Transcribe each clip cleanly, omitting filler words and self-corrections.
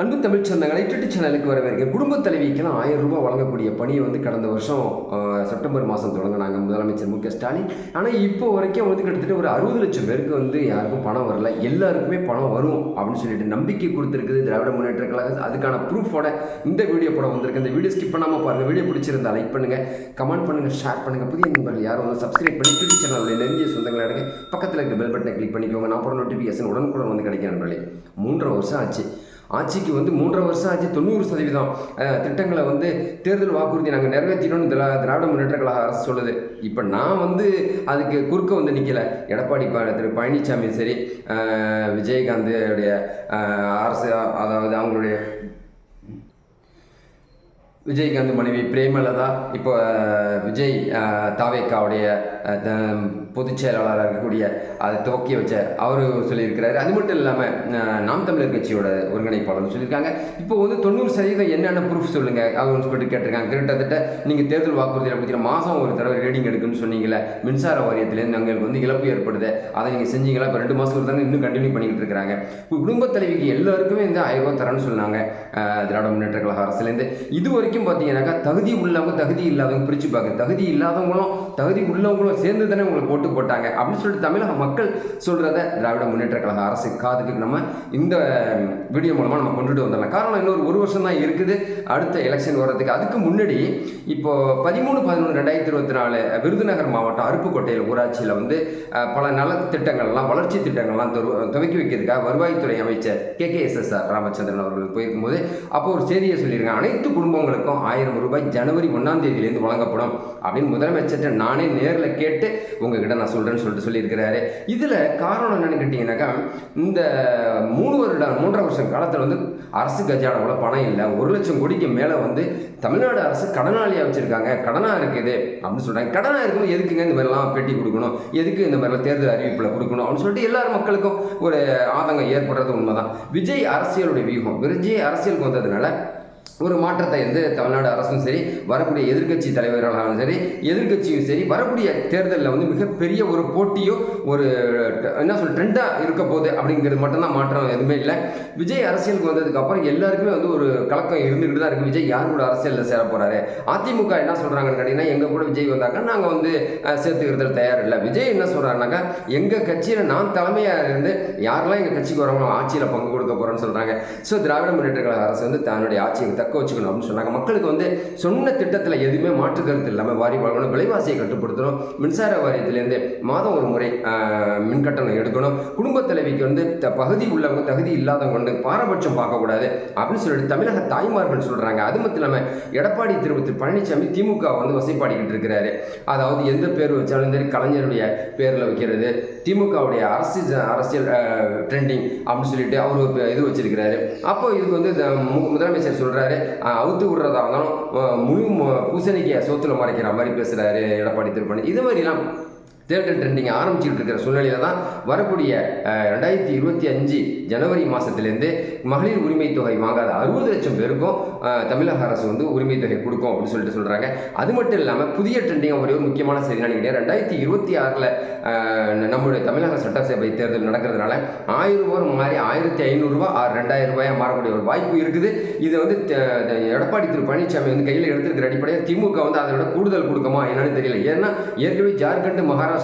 அன்பு தமிழ் சொந்தங்களை யூடியூப் சேனலுக்கு வரவேற்க குடும்பத் தலைவிக்கெல்லாம் 1000 ரூபாய் வழங்கக்கூடிய பணியை கடந்த வருஷம் செப்டம்பர் மாதம் தொடங்கினாங்க முதலமைச்சர் மு க ஸ்டாலின். ஆனால் இப்போ வரைக்கும் கிட்டத்தட்ட ஒரு 60 லட்சம் பேருக்கு யாருக்கும் பணம் வரல. எல்லாருக்குமே பணம் வரும் அப்படின்னு சொல்லிட்டு நம்பிக்கை கொடுத்துருக்குது திராவிட முன்னேற்ற கழகம். அதுக்கான ப்ரூஃபோட இந்த வீடியோ படம் வந்திருக்கு. இந்த வீடியோ ஸ்கிப் பண்ணாமல் பாருங்கள். வீடியோ பிடிச்சிருந்தா லைக் பண்ணுங்கள், கமெண்ட் பண்ணுங்கள், ஷேர் பண்ணுங்கள். புதிய நண்பர்கள் யாரும் சப்ஸ்கிரைப் பண்ணி யூடியூப் சேனலில் நெருங்கிய சொந்தங்களை எடுங்க. பக்கத்தில் இருக்க பெல் பட்டனை கிளிக் பண்ணிக்கோங்க. நான் போகிற நோட்டிஃபிகேஷன் உடனுக்குடன் கிடைக்கும் நண்பர்களே. 3.5 வருஷம் ஆச்சு. ஆட்சிக்கு 3.5 வருஷம் ஆச்சு. 90% திட்டங்களை தேர்தல் வாக்குறுதி நாங்கள் நிறைவேற்றினோன்னு திராவிட முன்னேற்ற கழக அரசு சொல்லுது. இப்போ நான் அதுக்கு குறுக்க நிற்கலை. எடப்பாடி திரு பழனிசாமி சரி, விஜயகாந்த் உடைய அரசு, அதாவது அவங்களுடைய விஜயகாந்த் மனைவி பிரேமலதா, இப்போ விஜய் தாவேக்காவுடைய பொதுச் செயலாளராக இருக்கக்கூடிய அதை துவக்கி வச்ச அவர் சொல்லியிருக்கிறாரு. அது மட்டும் இல்லாமல் நாம் தமிழர் கட்சியோட ஒருங்கிணைப்பாளர் சொல்லியிருக்காங்க. இப்போ 90% என்னென்ன ப்ரூஃப் சொல்லுங்கள் அவங்க சொல்லிட்டு கேட்டிருக்காங்க. கிட்டத்தட்ட நீங்கள் தேர்தல் வாக்குறுதியில் பார்த்தீங்கன்னா மாதம் ஒரு தடவை ரீடிங் எடுக்குன்னு சொன்னீங்களே, மின்சார வாரியத்திலேருந்து எங்களுக்கு இழப்பு ஏற்படுது, அதை நீங்கள் செஞ்சீங்களா? இப்போ 2 மாதம் தானே இன்னும் கண்டினியூ பண்ணிக்கிட்டு இருக்கிறாங்க. குடும்பத் தலைவிக்கு எல்லாருக்குமே 1000 ரூபாய் தரேன்னு சொன்னாங்க திராவிட முன்னேற்ற கழக அரசுலேருந்து. இது வரைக்கும் பார்த்தீங்கன்னாக்கா தகுதி உள்ளவங்க தகுதி இல்லாதவங்க பிரித்து பார்க்க, தகுதி இல்லாதவங்களும் தகுதி உள்ளவங்களும் சேர்ந்து தானே உங்களுக்கு ஓட்டு போட்டாங்க அப்படின்னு சொல்லிட்டு தமிழக மக்கள் சொல்கிறத திராவிட முன்னேற்ற கழக அரசு காதுக்கு நம்ம இந்த வீடியோ மூலமாக நம்ம கொண்டுட்டு வந்துடலாம். காரணம் இன்னொரு 1 வருஷம் தான் இருக்குது அடுத்த எலெக்ஷன் வர்றதுக்கு. அதுக்கு முன்னாடி இப்போ 13/11/2024 விருதுநகர் மாவட்டம் அருப்புக்கோட்டையில் ஊராட்சியில் பல நல திட்டங்கள்லாம் வளர்ச்சி திட்டங்கள்லாம் துவக்கி வைக்கிறதுக்காக வருவாய்த்துறை அமைச்சர் KKSSR ராமச்சந்திரன் அவர்கள் போயிருக்கும்போது அப்போ ஒரு செய்தியை சொல்லியிருக்காங்க. அனைத்து குடும்பங்களுக்கும் 1000 ரூபாய் ஜனவரி 1ஆம் தேதியிலேருந்து வழங்கப்படும் அப்படின்னு முதலமைச்சர்கிட்ட நானே நேரில் கேட்டு உங்ககிட்ட நான் சொல்கிறேன்னு சொல்லியிருக்கிறாரு. இதில் காரணம் என்னன்னு கேட்டிங்கன்னாக்கா, இந்த 3.5 வருஷம் காலத்தில் அரசு கஜானாவில் பணம் இல்லை. 1 லட்சம் கோடிக்கு மேலே தமிழ்நாடு அரசு கடனாளியாக வச்சுருக்காங்க. கடனாக இருக்குது அப்படின்னு சொல்கிறாங்க. கடனாக இருக்கணும், எதுக்குங்க இந்த மாதிரிலாம் பேட்டி கொடுக்கணும், எதுக்கு இந்த மாதிரிலாம் தேர்தல் அறிவிப்பில் கொடுக்கணும் அப்படின்னு சொல்லிட்டு எல்லாரும் மக்களுக்கும் ஒரு ஆதங்கம் ஏற்படுறது உண்மைதான். விஜய் அரசியலுடைய வியூகம், விஜய் அரசியலுக்கு வந்ததுனால ஒரு மாற்றத்தை தமிழ்நாடு அரசும் சரி, வரக்கூடிய எதிர்கட்சி தலைவர்களாலும் சரி, எதிர்கட்சியும் சரி, வரக்கூடிய தேர்தலில் மிகப்பெரிய ஒரு போட்டியோ ஒரு ட்ரெண்டாக இருக்க போகுது அப்படிங்கிறது மட்டும்தான். மாற்றம் எதுவுமே இல்லை. விஜய் அரசியலுக்கு வந்ததுக்கு அப்புறம் எல்லாருக்குமே ஒரு கலக்கம் இருந்துகிட்டு தான் இருக்குது. விஜய் யார் கூட அரசியலில் சேர போகிறாரு? அதிமுக என்ன சொல்கிறாங்கன்னு கேட்டிங்கன்னா, எங்கள் கூட விஜய் வந்தாங்க நாங்கள் சேர்த்துக்கிறதுல தயார் இல்லை. விஜய் என்ன சொல்கிறாருனாக்கா, எங்கள் கட்சியில் நான் தலைமையாக இருந்து யாரெல்லாம் எங்கள் கட்சிக்கு வரவங்க ஆட்சியில் பங்கு கொடுக்க போகிறேன்னு சொல்கிறாங்க. ஸோ திராவிட முன்னேற்ற கழக அரசு தன்னுடைய ஆட்சியை தக்க வச்சுக்கணும் அப்படின்னு சொன்னாங்க. மக்களுக்கு சொன்ன திட்டத்தில் எதுவுமே மாற்று கருத்து இல்லாமல் வாரி வழங்கணும், விலைவாசியை கட்டுப்படுத்தணும், மின்சார வாரியத்திலேருந்து மாதம் ஒரு முறை மின்கட்டணம் எடுக்கணும், குடும்பத் தலைவிக்கு பகுதி உள்ளவங்க தகுதி இல்லாதவங்க பாரபட்சம் பார்க்கக்கூடாது அப்படின்னு சொல்லிட்டு தமிழக தாய்மார்கள் சொல்கிறாங்க. அது மட்டும் இல்லாமல் எடப்பாடி திரு பழனிசாமி திமுக வசைப்பாடிக்கிட்டு இருக்கிறாரு. அதாவது எந்த பேர் வச்சாலும் சரி கலைஞருடைய பேரில் வைக்கிறது, திமுகவுடைய அரசியல் ட்ரெண்டிங் அப்படின்னு சொல்லிட்டு அவர் இது வச்சிருக்கிறாரு. அப்போ இதுக்கு முதலமைச்சர் சொல்கிறாரு, அவுத்து விடுறதா இருந்தாலும் முழு பூசணிக்கு சோத்துல மறைக்கிற மாதிரி பேசுகிறாரு எடப்பாடி திருப்பணி. இது மாதிரிலாம் தேர்தல் ட்ரெண்டிங் ஆரம்பிச்சுட்டு இருக்கிற சூழ்நிலையில் தான் வரக்கூடிய 2025 ஜனவரி மாதத்துலேருந்து மகளிர் உரிமை தொகை வாங்காத 60 லட்சம் பேருக்கும் தமிழக அரசு உரிமை தொகை கொடுக்கும் அப்படின்னு சொல்லிட்டு சொல்கிறாங்க. அது மட்டும் இல்லாமல் புதிய ட்ரெண்டிங் ஒரே ஒரு முக்கியமான செய்தி நினைக்கிறேன். 2026 நம்முடைய தமிழக சட்டசபை தேர்தல் நடக்கிறதுனால 1000 ரூபாய் மாறி 1500 ரூபாய் 2000 ரூபாயாக மாறக்கூடிய ஒரு வாய்ப்பு இருக்குது. இது எடப்பாடி திரு பழனிசாமி கையில் எடுத்திருக்கிற அடிப்படையில் திமுக அதை விட கூடுதல் கொடுக்குமா என்னன்னு தெரியல. ஏன்னா ஏற்கனவே ஜார்க்கண்ட் மகாராஷ்டிராவில்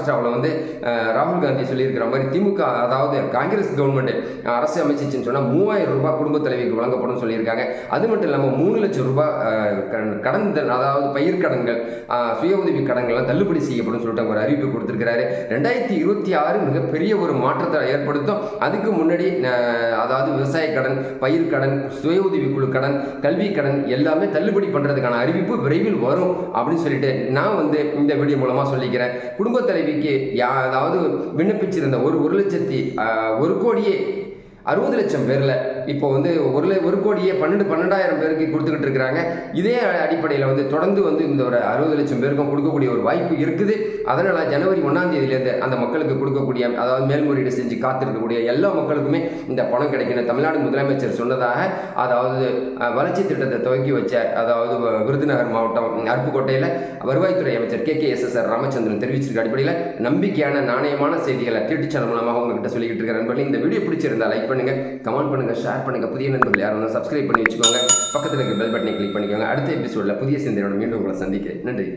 ராகுல் காந்தி சொல்லியிருக்கிற மாதிரி திமுக, அதாவது காங்கிரஸ் கவர்மெண்ட் அரசு அமைச்சிச்சுன்னு சொன்னால் 3000 ரூபாய் குடும்ப தலைவிக்கு வழங்கப்படும் சொல்லியிருக்காங்க. அது மட்டும் இல்லாமல் 3 லட்சம் ரூபாய் கடன், அதாவது பயிர்க்கடன்கள், சுய உதவி கடன்கள்லாம் தள்ளுபடி செய்யப்படும் சொல்லிட்டு ஒரு அறிவிப்பு கொடுத்திருக்கிறாரு. 2026 மிகப்பெரிய ஒரு மாற்றத்தை ஏற்படுத்தும். அதுக்கு முன்னாடி அதாவது விவசாய கடன், பயிர்க்கடன், சுய உதவி குழு கடன், கல்வி கடன் எல்லாமே தள்ளுபடி பண்ணுறதுக்கான அறிவிப்பு விரைவில் வரும் அப்படின்னு சொல்லிட்டு நான் இந்த வீடியோ மூலமாக சொல்லிக்கிறேன். குடும்ப தலைவிக்கு அதாவது விண்ணப்பிச்சிருந்த 1 கோடியே 60 லட்சம் பேரில் இப்போ 1 கோடியே 12,000 பேருக்கு கொடுத்துக்கிட்டு இருக்கிறாங்க. இதே அடிப்படையில் தொடர்ந்து இந்த ஒரு 60 லட்சம் பேருக்கும் கொடுக்கக்கூடிய ஒரு வாய்ப்பு இருக்குது. அதனால் ஜனவரி 1ஆம் தேதியிலேருந்து அந்த மக்களுக்கு கொடுக்கக்கூடிய, அதாவது மேல்முறையீடு செஞ்சு காத்திருக்கக்கூடிய எல்லா மக்களுக்குமே இந்த பணம் கிடைக்கணும். தமிழ்நாடு முதலமைச்சர் சொன்னதாக, அதாவது வளர்ச்சி திட்டத்தை துவக்கி வச்ச, அதாவது விருதுநகர் மாவட்டம் அருப்புக்கோட்டையில் வருவாய்த்துறை அமைச்சர் KKSSR ராமச்சந்திரன் தெரிவிச்சிருக்க அடிப்படையில் நம்பிக்கையான நாணயமான செய்திகளை யூடியூப் சேனல் மூலமாக உங்ககிட்ட சொல்லிக்கிட்டு இருக்கிற நண்பர்களே, இந்த வீடியோ பிடிச்சிருந்தா லைக் பண்ணுங்கள், கமெண்ட் பண்ணுங்கள், ஷேர் பண்ணுங்கள். புதிய நண்பர்கள் யாரும் இருந்தால் சப்ஸ்கிரைப் பண்ணி வச்சுக்கோங்க. பக்கத்தில் இருக்க பெல் பட்டனை கிளிக் பண்ணிக்கோங்க. அடுத்த எபிசோடில் புதிய சிந்தனையோட மீண்டும் உங்களை சந்திக்கிறேன். நன்றி.